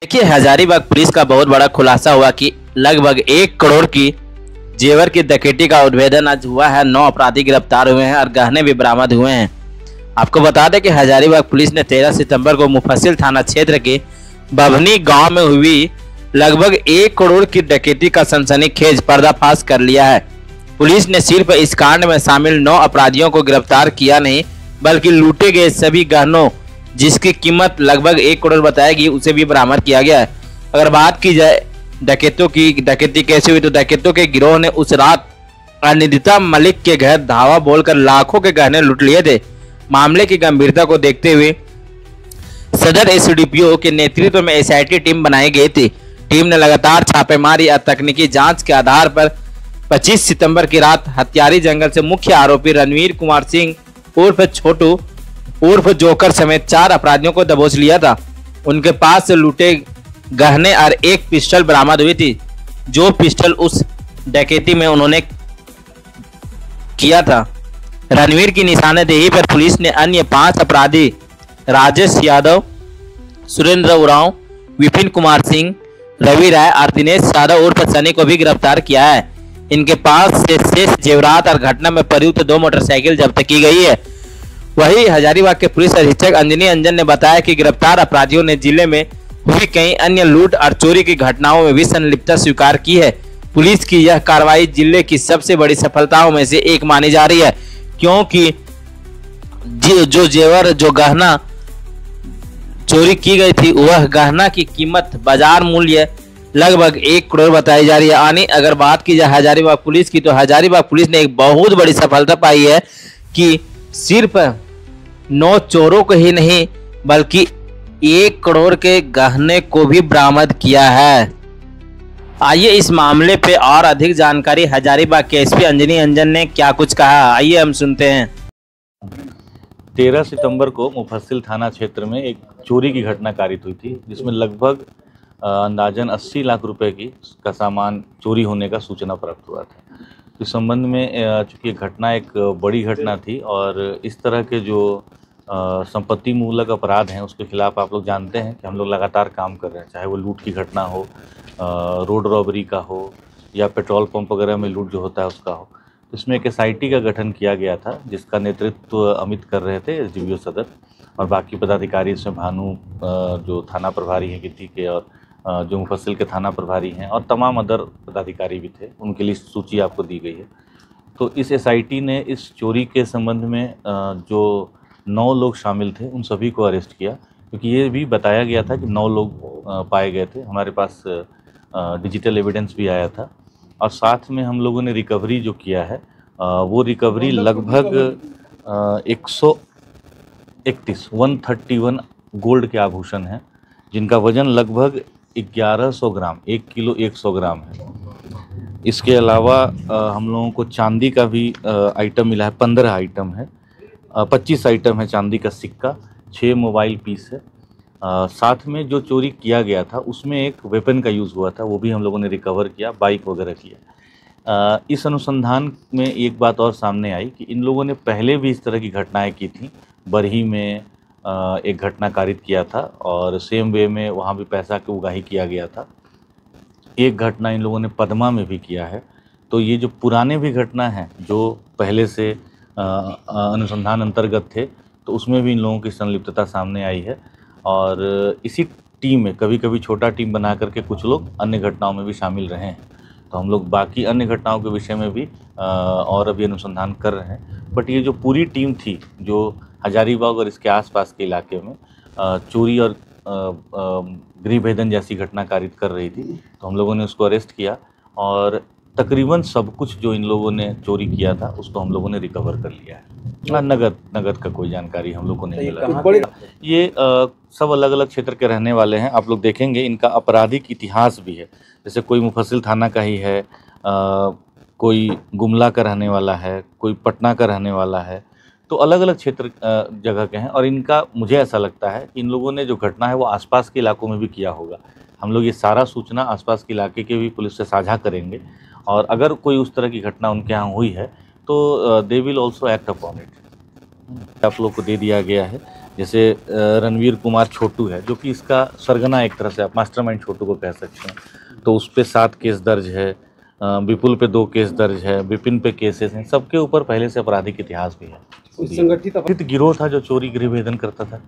देखिए, हजारीबाग पुलिस का बहुत बड़ा खुलासा हुआ कि लगभग 1 करोड़ की जेवर की डकैती का उद्भेदन आज हुआ है। 9 अपराधी गिरफ्तार हुए हैं और गहने भी बरामद हुए हैं। आपको बता दें कि हजारीबाग पुलिस ने 13 सितंबर को मुफस्सिल थाना क्षेत्र के बभनी गांव में हुई लगभग 1 करोड़ की डकैती का सनसनीखेज पर्दाफाश कर लिया है। पुलिस ने सिर्फ इस कांड में शामिल 9 अपराधियों को गिरफ्तार किया नहीं, बल्कि लूटे गए सभी गहनों जिसकी कीमत लगभग 1 करोड़ बताएगी उसे भी बरामद किया गया है। अगर बात की जाए डकैती कैसे हुई, तो डकैतों के गिरोह ने उस रात अनिंदिता मलिक के घर धावा बोलकर लाखों के गहने लूट लिए थे। मामले की गंभीरता को देखते हुए सदर एसडीपीओ के नेतृत्व में एसआईटी टीम बनाई गई थी। टीम ने लगातार छापेमारी और तकनीकी जांच के आधार पर 25 सितंबर की रात हथियारी जंगल से मुख्य आरोपी रणवीर कुमार सिंह उर्फ छोटू उर्फ जोकर समेत 4 अपराधियों को दबोच लिया था। उनके पास से लूटे गहने और एक पिस्टल बरामद हुई थी, जो पिस्टल उस डकैती में उन्होंने किया था। रणवीर की निशानेदेही पर पुलिस ने अन्य 5 अपराधी राजेश यादव, सुरेंद्र उरांव, विपिन कुमार सिंह, रवि राय और दिनेश यादव उर्फ सनी को भी गिरफ्तार किया है। इनके पास से शेष जेवरात और घटना में प्रयुक्त 2 मोटरसाइकिल जब्त की गई है। वहीं हजारीबाग के पुलिस अधीक्षक अंजनी अंजन ने बताया कि गिरफ्तार अपराधियों ने जिले में हुई कई अन्य लूट और चोरी की घटनाओं में भी संलिप्तता स्वीकार की है। पुलिस की यह कार्रवाई जिले की सबसे बड़ी सफलताओं में से एक मानी जा रही है, क्योंकि जो जेवर जो गहना चोरी की गई थी वह गहना की कीमत बाजार मूल्य लगभग 1 करोड़ बताई जा रही है। यानी अगर बात की जाए हजारीबाग पुलिस की, तो हजारीबाग पुलिस ने एक बहुत बड़ी सफलता पाई है कि सिर्फ 9 चोरों को ही नहीं बल्कि 1 करोड़ के गहने को भी बरामद किया है। आइए इस मामले पे और अधिक जानकारी हजारीबाग के एसपी अंजनी अंजन ने क्या कुछ कहा, आइए हम सुनते हैं। 13 सितंबर को मुफस्सिल थाना क्षेत्र में एक चोरी की घटना कारित हुई थी, जिसमें लगभग अंदाजन 80 लाख रुपए का सामान चोरी होने का सूचना प्राप्त हुआ था। इस संबंध में चूँकि घटना एक बड़ी घटना थी और इस तरह के जो संपत्ति मूलक अपराध हैं उसके खिलाफ आप लोग जानते हैं कि हम लोग लगातार काम कर रहे हैं, चाहे वो लूट की घटना हो, रोड रॉबरी का हो या पेट्रोल पंप वगैरह में लूट जो होता है उसका हो। इसमें एक एसआईटी का गठन किया गया था, जिसका नेतृत्व अमित कर रहे थे एसडीपीओ सदर, और बाकी पदाधिकारी इसमें भानु जो थाना प्रभारी हैं गिट्टी के, और जो मुफस्सिल के थाना प्रभारी हैं, और तमाम अदर पदाधिकारी भी थे। उनकी लिस्ट सूची आपको दी गई है। तो इस एसआईटी ने इस चोरी के संबंध में जो 9 लोग शामिल थे उन सभी को अरेस्ट किया, क्योंकि ये भी बताया गया था कि 9 लोग पाए गए थे। हमारे पास डिजिटल एविडेंस भी आया था, और साथ में हम लोगों ने रिकवरी जो किया है वो रिकवरी लगभग 131 गोल्ड के आभूषण हैं, जिनका वजन लगभग 1100 ग्राम, 1 किलो 100 ग्राम है। इसके अलावा हम लोगों को चांदी का भी आइटम मिला है, 15 आइटम है, 25 आइटम है चांदी का सिक्का, 6 मोबाइल पीस है। साथ में जो चोरी किया गया था उसमें एक वेपन का यूज़ हुआ था, वो भी हम लोगों ने रिकवर किया, बाइक वगैरह किया। इस अनुसंधान में एक बात और सामने आई कि इन लोगों ने पहले भी इस तरह की घटनाएं की थी। बरही में एक घटना कारित किया था और सेम वे में वहाँ भी पैसा की उगाही किया गया था। एक घटना इन लोगों ने पदमा में भी किया है। तो ये जो पुराने भी घटना हैं जो पहले से अनुसंधान अंतर्गत थे, तो उसमें भी इन लोगों की संलिप्तता सामने आई है। और इसी टीम में कभी कभी छोटा टीम बना करके कुछ लोग अन्य घटनाओं में भी शामिल रहे हैं। तो हम लोग बाकी अन्य घटनाओं के विषय में भी और अभी अनुसंधान कर रहे हैं। बट ये जो पूरी टीम थी जो हजारीबाग और इसके आसपास के इलाके में चोरी और गृह भेदन जैसी घटना कारित कर रही थी, तो हम लोगों ने उसको अरेस्ट किया और तकरीबन सब कुछ जो इन लोगों ने चोरी किया था उसको हम लोगों ने रिकवर कर लिया है। नगद का कोई जानकारी हम लोगों को नहीं मिला। ये सब अलग अलग क्षेत्र के रहने वाले हैं। आप लोग देखेंगे इनका आपराधिक इतिहास भी है, जैसे कोई मुफस्सिल थाना का ही है, कोई गुमला का रहने वाला है, कोई पटना का रहने वाला है। तो अलग अलग क्षेत्र जगह के हैं, और इनका मुझे ऐसा लगता है कि इन लोगों ने जो घटना है वो आसपास के इलाकों में भी किया होगा। हम लोग ये सारा सूचना आसपास के इलाके के भी पुलिस से साझा करेंगे, और अगर कोई उस तरह की घटना उनके यहाँ हुई है तो they will also act upon it. आप लोग को दे दिया गया है। जैसे रणवीर कुमार छोटू है जो कि इसका सरगना, एक तरह से आप मास्टरमाइंड छोटू को कह सकते हैं, तो उस पे 7 केस दर्ज है, विपुल पे 2 केस दर्ज है, विपिन पे केसेस हैं, सबके ऊपर पहले से आपराधिक इतिहास भी है। संगठित गिरोह था जो चोरी गृह भेदन करता था।